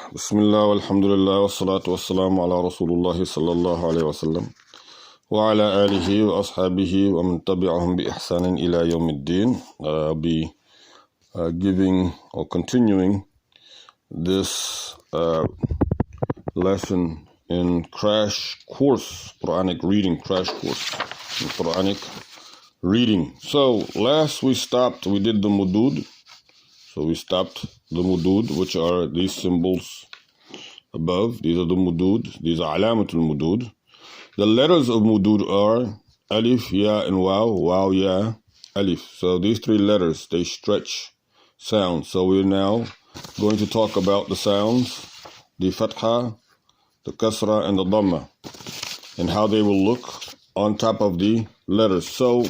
بسم الله والحمد لله والصلاة والسلام على رسول الله صلى الله عليه وسلم وعلى آله وأصحابه ومن تبعهم بإحسان إلى يوم الدين. I'll be giving or continuing this lesson in crash course, Quranic reading crash course, Quranic reading. So last we did the mudud. So we stopped the mudud, which are these symbols above. These are the mudud. These are alamatul mudud. The letters of mudud are alif, ya, and waw. Waw, ya, alif. So these three letters, they stretch sounds. So we're now going to talk about the sounds, the fatha, the kasra, and the dhamma, and how they will look on top of the letters. So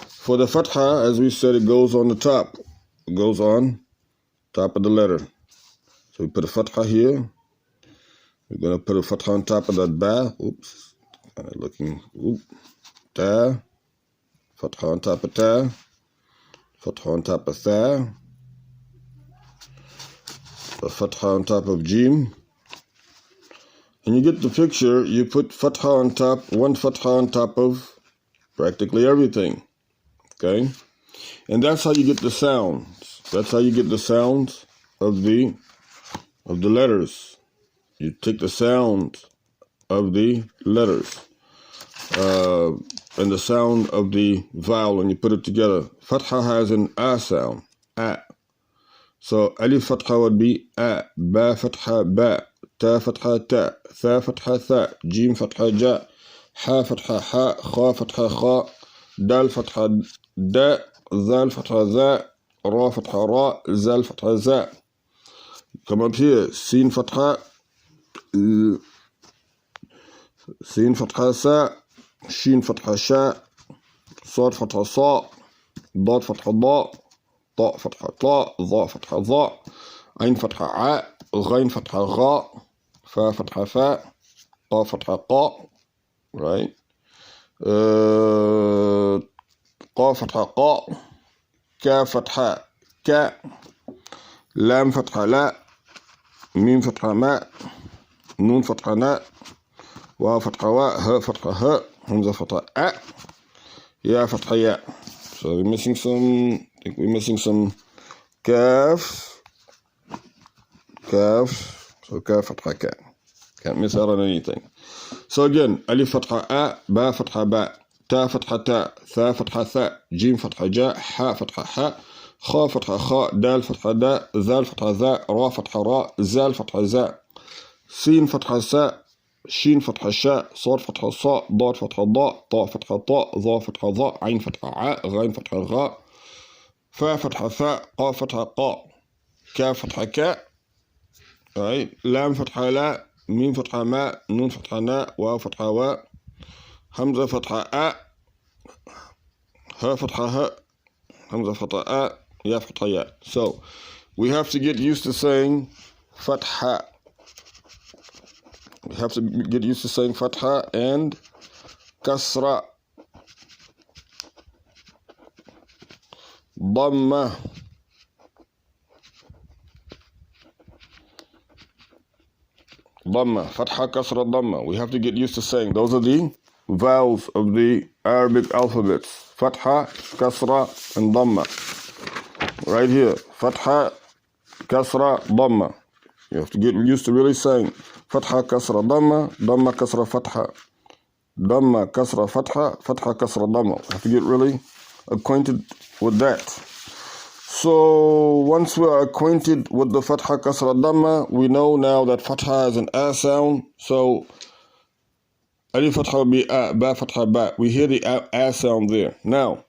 for the fatha, as we said, it goes on the top. It goes on top of the letter. So we put a fatha here. We're going to put a fatha on top of that ba. Oops. Kind of looking. Oop. Ta. Fatha on top of ta. Fatha on top of tha. A fatha on top of jim. And you get the picture. You put fatha on top, one fatha on top of practically everything. Okay? And that's how you get the sounds. That's how you get the sounds of the letters. You take the sound of the letters and the sound of the vowel and you put it together. Fatha has an a sound, a. So alif fatha would be a, ba fatha ba, ta fatha ta, tha fatha tha, jim fatha ja, ha fatha ha, kha fatha kha, dal fatha da, zal fatha za, ra fatha ra, zal fatha za. Come up here, sin fatha, sin fatha sa, shin fatha sha, sad fatha sa, dad fatha da, ta fatha ta, za fatha za, ain fatha a, ghain fatha gha, fa fatha fa, ta fatha qa, right? qa fatha qa, ka fatha ka, lam fatha la, mim fatha ma, nun fatha na, wa fatha wa, ha fatha ha, hamza fatha a, ya fatha ya. So we're missing some, I think we're missing some kaf, so kaf fatha ka. Can't miss out on anything. So again, alif fatha a, ba fatha ba, ta fatha ta, tha fatha tha, jim fatha ja, ha fatha ha, kha fatha kha, dal fatha da, zal fatha za, ra fatha ra, zal fatha za, sin fatha sa, shin fatha sha, sad fatha sa, dad fatha da, ta fatha ta, za fatha za, ain fatha a, ghain fatha gha, fa fatha fa, qa fatha qa, ka fatha ka, right? Lam fatha la, mim fatha ma, nun fatha na, wa fatha wa, hamza fatha a, ha fatha ha, hamza fatha a, ya fatha ya. So we have to get used to saying fatha. We have to get used to saying fatha and kasra, dhamma, dhamma, fatha, kasra, dhamma. We have to get used to saying those are the vowels of the Arabic alphabets. Fatha, kasra, and dhamma. Right here. Fatha, kasra, dhamma. You have to get used to really saying fatha, kasra, dhamma, dhamma, kasra, fatha, dhamma, kasra, fatha, fatha, kasra, dhamma. You have to get really acquainted with that. So once we are acquainted with the fatha, kasra, dhamma, we know now that fatha has an a sound. So alif fatha will be a, ba fatha ba. We hear the a sound there. Now,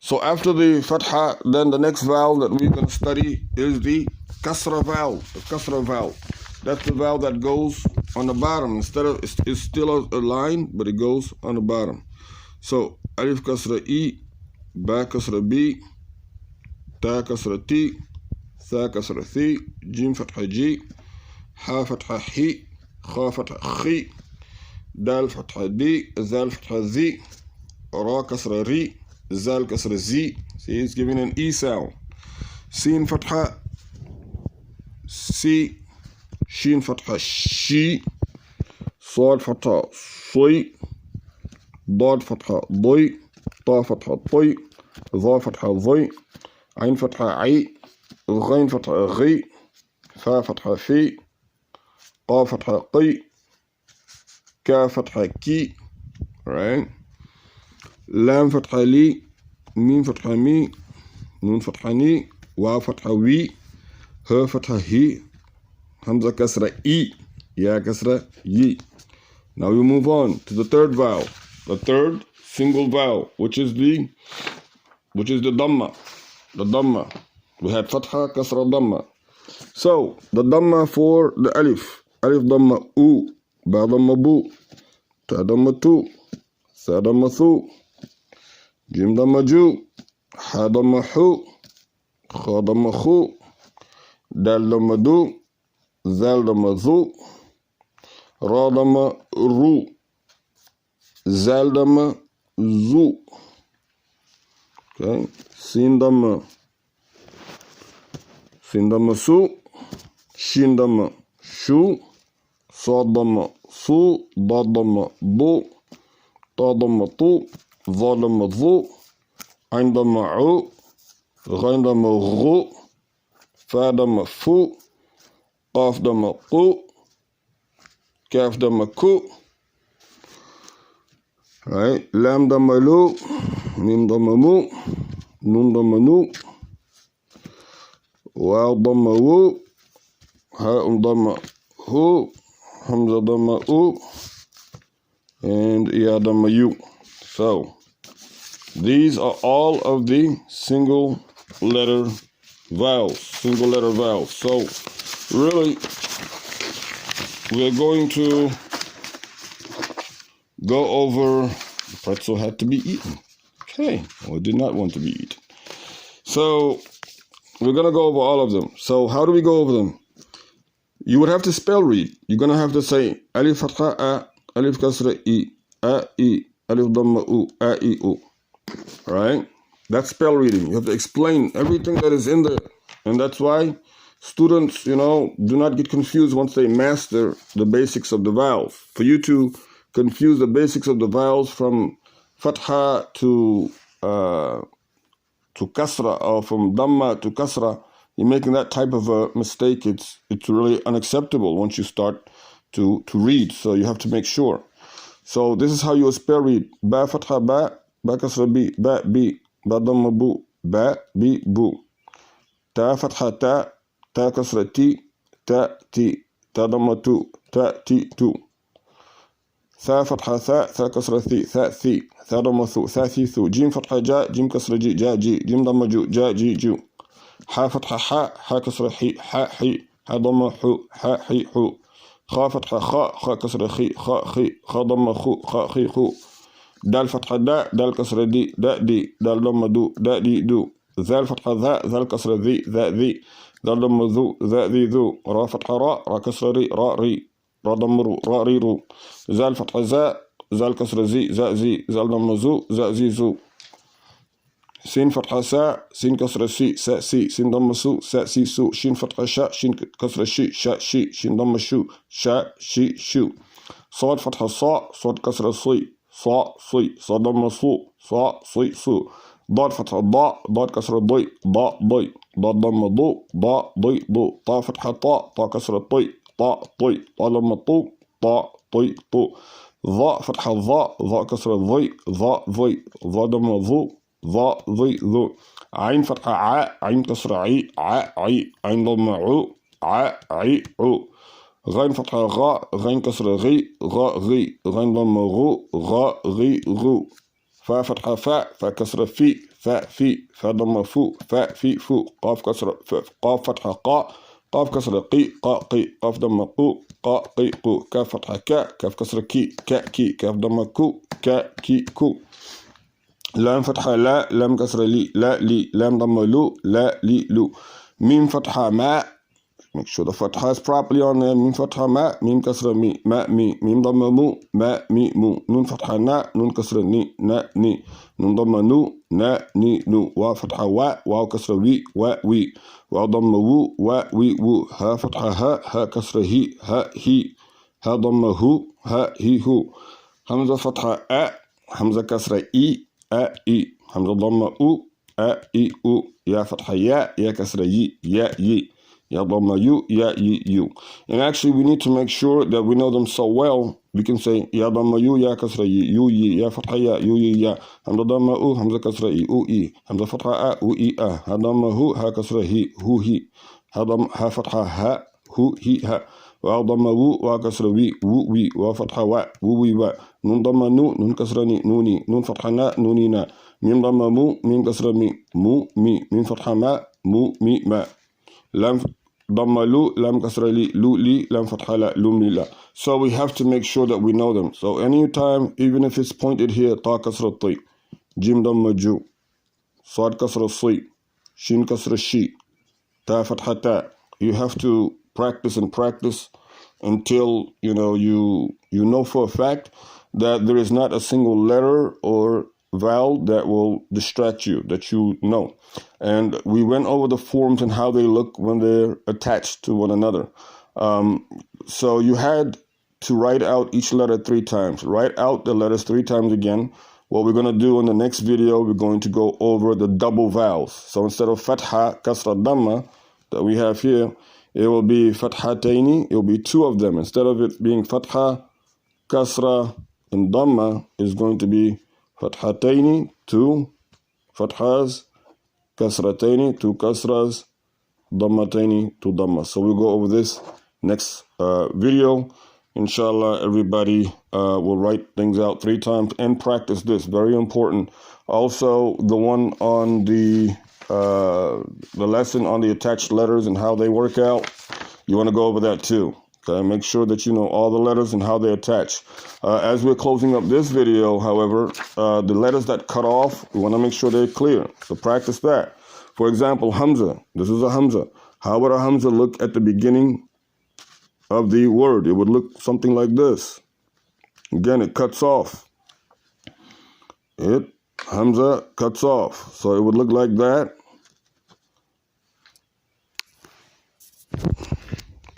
so after the fatha, then the next vowel that we're going to study is the kasra vowel. The kasra vowel. That's the vowel that goes on the bottom. Instead of, it's still a line, but it goes on the bottom. So alif kasra e, ba kasra b, ta kasra ti, tha kasra thi, jim fatha ji, ha fatha hi, kha fatha khi, dal fatha di, zal fatha zi, ra kasra ri, zal kasra zi. See, it's giving an e sound. Sin fatha si, Shin fatha shi, Sad fatha soy, Dad fatha doy, Ta fatha toy, Za fatha zoy, Ain fatha ay, Ghain fatha ghi, Fa fatha fi, Qa fatha qi, Ka fatha ki, right? Lam fatha li, Mim fatha mi, Nun fatha ni, Wa fatha wi, Ha fatha hi, Hamza kasra I, Ya kasra yi. Now we move on to the third vowel, the third single vowel, which is the Dhamma. The Dhamma. We had Fatha, Kasra, Dhamma. So the Dhamma for the Alif. Alif Dhamma U, Ba Dhamma Bu, Ta Dhamma Tu, Sa Dhamma Thu, Jim Dhamma Ju, Ha Dhamma Hu, Kha Dhamma Khu, Dal Dhamma Du, Zal Dhamma Zu, Ra Dhamma Ru, Zal Dhamma Zu. Okay, Sin Dhamma Su, Shin Dhamma Shu, Sad Dhamma Su, Dad Dhamma Du, Ta Dhamma Tu, Za Dhamma Zu, Ain Dhamma U, Ghain Dhamma Ghu, Fa Dhamma Fu, Qaf Dhamma Qu, Kaf Dhamma Ku, right? Lam Dhamma Lu, Mim Dhamma Mu, Nun Dhamma Nu, Waw Dhamma Wu, Ha Dhamma Hu, Hamza Dhamma U, and Ya Dhamma Yu. So these are all of the single letter vowels. So really, we're going to go over the pretzel had to be eaten. Okay, well, it did not want to be eaten. So we're going to go over all of them. So how do we go over them? You would have to spell read. You're going to have to say Alif Fatha A, Alif Kasra I, A, I, Alif Dhamma U, A, I, U. Right? That's spell reading. You have to explain everything that is in there. And that's why students, do not get confused once they master the basics of the vowels. For you to confuse the basics of the vowels from Fatha to Kasra, or from Dhamma to Kasra, you're making that type of a mistake. It's really unacceptable once you start to read. So you have to make sure. So this is how you spell read. Ba Fatha Ba, Ba Kasra Bi, Ba Bi, Ba Dhamma Bu, Ba Bi Bu. Ta Fatha Ta, Ta Kasra Ti, Ta Ti, Ta Dhamma Tu, Ta Ti Tu. Tha Fatha Tha, Tha Kasra Thi, Tha Thi, Tha Dhamma Thu, Tha Thi Thu. Jim Fatha Ja, Jim Kasra Ji, Ja Ji, Jim Dhamma Ju, Ja Ji Ju. Ha Fatha Ha, Ha Kasra Hi, Ha Hi, Ha Dhamma Hu, Ha Hi Hu. Kha Fatha Kha, Kha Kasra Khi, Kha Khi, Kha Dhamma Khu, Kha Khi Khu. Dal Fatha Da, Dal Kasra Di, Da Di, Dal Dhamma Du, Da Di Du. Zal Fatha Dha, Zal Kasra Di, Dha Di, Dal Dhamma Dhu, Dha Di Dhu. Ra Fatha Ra, Ra Kasra Ri, Ra Ri, Ra Dhamma Ru, Ra Ri Ru. Zal Fatha Za, Zal Kasra Zi, Za Zi, Zal Dhamma Zu, Za Zi Zu. Sin Fatha Sa, Sin Kasra Si, Sa Si, Sin Dhamma Su, Sa Si Su. Shin Fatha Sha, Shin Kasra Shi, Sha Shi, Shin Dhamma Shu, Sha Shi Shu. Sad Fatha Sa, Sad Kasra Si, Sa Si, Sa Dhamma Su, Sa Si Su. Dad Fatha Da, Dad Kasra Doi, Da Doi, Dad Dhamma Du, Da Doi Du. Ta Fatha Ta, Ta Kasra Toi, Ta Toi, Ta Dhamma Tu, Ta Toi Tu. Za Fatha Za, Za Kasra Zoi, Za Zoi, Za Dhamma Zu, Za Zoi Zu. Ain Fatha A, Ain Kasra I, A I, Ain Dhamma U, A I U. Ghain Fatha Gha, Ghain Kasra Ghi, Gha Ghi, Ghain Dhamma Ghu, Gha Ghi Ghu. Fa Fatha Fa, Fa Kasra Fi, Fa Fi, Fa Dhamma Fu, Fa Fi Fu. Qaf Kasra, Qaf Fatha Qa, Qaf Kasra Qi, Qa Qi, Qaf Dhamma Qu, Qa Qi Qu. Kaf Fatha Ka, Kaf Kasra Ki, Ka Ki, Kaf Dhamma Ku, Ka Ki Ku. Lam Fatha La, Lam Kasra Li, La Li, Lam Dhamma Lu, La Li Lu. Mim Fatha Ma, make sure the Fatha is properly on there. Mim Fatha Ma, Mim Kasra Mi, Ma Mi, Mim Dhamma Mu, Ma Mi Mu. Nun Fatha Na, Nun Kasra Ni, Na Ni. Nun Dhamma Nu, na, ni, nu. Wa fatha wa, waw kasra wi, wa, wi. Waw damma wu, wa, wi, wu. Ha fatha ha kasra hi, ha, hi. Ha damma hu, ha, hi, hu. Hamza fatha a, hamza kasra I, a, I. Hamza damma u, a, I, u. Ya fatha ya kasra yi, ya, yi. Ya damma yu, ya, yi, yu. And actually, we need to make sure that we know them so well. We can say ya damma yu, ya kasra yi, yu, yi. Ya fatha ya, yu, yi, ya. Hamza damma u, hamza kasra I, u, I. Hamza fatha a, u, I, a. Ha damma hu, ha kasra hi, hu, hi. Ha fatha ha, hu, hi, ha. Wa damma wu, wa kasra wi, wu, wi. Wa fatha wa, wu, wi, wa. Nun damma nu, nun kasra ni, nuni. Nun fatha na, nuni, na. Mim damma mu, mim kasra mi, mu, mi. Mim fatha ma, mu, mi, ma. Lam damma lu, lam kasra li, lu, li. Lam fatha la, lum, li, la. So we have to make sure that we know them. So anytime, even if it's pointed here, ta kasra ti, jim damma ju, sad kasra si, shin kasra shi, ta fatha ta. You have to practice and practice until you know for a fact that there is not a single letter or vowel that will distract you, that you know. And we went over the forms and how they look when they're attached to one another. So you had to write out each letter 3 times. Write out the letters 3 times again. What we're going to do in the next video, we're going to go over the double vowels. So instead of fatha, kasra, damma that we have here, it will be fathataini. It will be 2 of them. Instead of it being fatha, kasra, and damma, is going to be fathataini, 2 fathas, kasrataini, 2 kasras, dammataini, 2 dammas. So we'll go over this next video. Inshallah, everybody will write things out 3 times and practice this. Very important. Also, the one on the lesson on the attached letters and how they work out, you want to go over that too. Okay, make sure that you know all the letters and how they attach. As we're closing up this video, however, the letters that cut off, we want to make sure they're clear. So practice that. For example, Hamza. This is a Hamza. How would a Hamza look at the beginning of the word? It would look something like this. Again, it cuts off. Hamza cuts off. So it would look like that.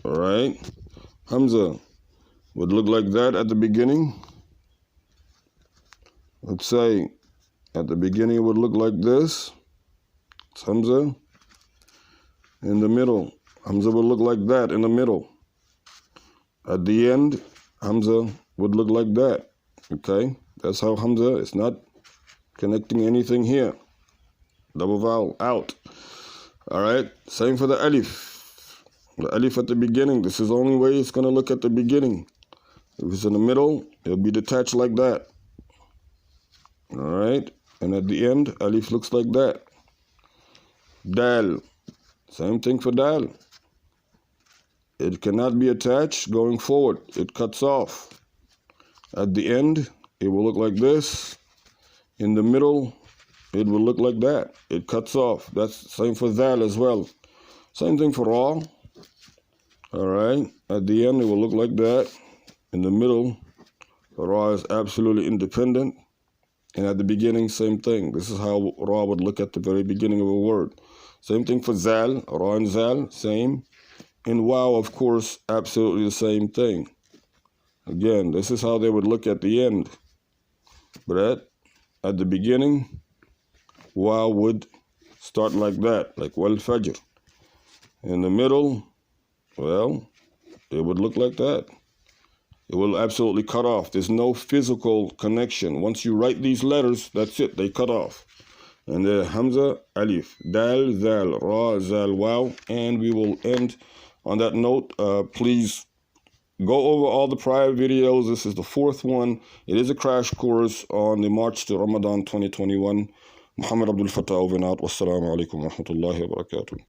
All right. Hamza would look like that at the beginning. Let's say at the beginning it would look like this. It's Hamza. In the middle, Hamza would look like that in the middle. At the end, Hamza would look like that. Okay? That's how Hamza is not connecting anything here. Double vowel out. All right? Same for the alif. The alif at the beginning, this is the only way it's going to look at the beginning. If it's in the middle, it'll be detached like that. All right? And at the end, alif looks like that. Dal. Same thing for dal. It cannot be attached going forward. It cuts off. At the end, it will look like this. In the middle, it will look like that. It cuts off. That's the same for zal as well. Same thing for ra. All right. At the end, it will look like that. In the middle, ra is absolutely independent. And at the beginning, same thing. This is how ra would look at the very beginning of a word. Same thing for zal. Ra and zal, same. And wow, of course, absolutely the same thing. Again, this is how they would look at the end. But at the beginning, wow would start like that, like wal fajr. In the middle, well, it would look like that. It will absolutely cut off. There's no physical connection. Once you write these letters, that's it. They cut off. And the Hamza, Alif, Dal, Zal, Ra, Zal, Wow. And we will end on that note. Please go over all the prior videos. This is the 4th one. It is a crash course on the March to Ramadan 2021. Muhammad Abdul Fattah over and out. Wassalamu alaikum wa rahmatullahi wa barakatuh.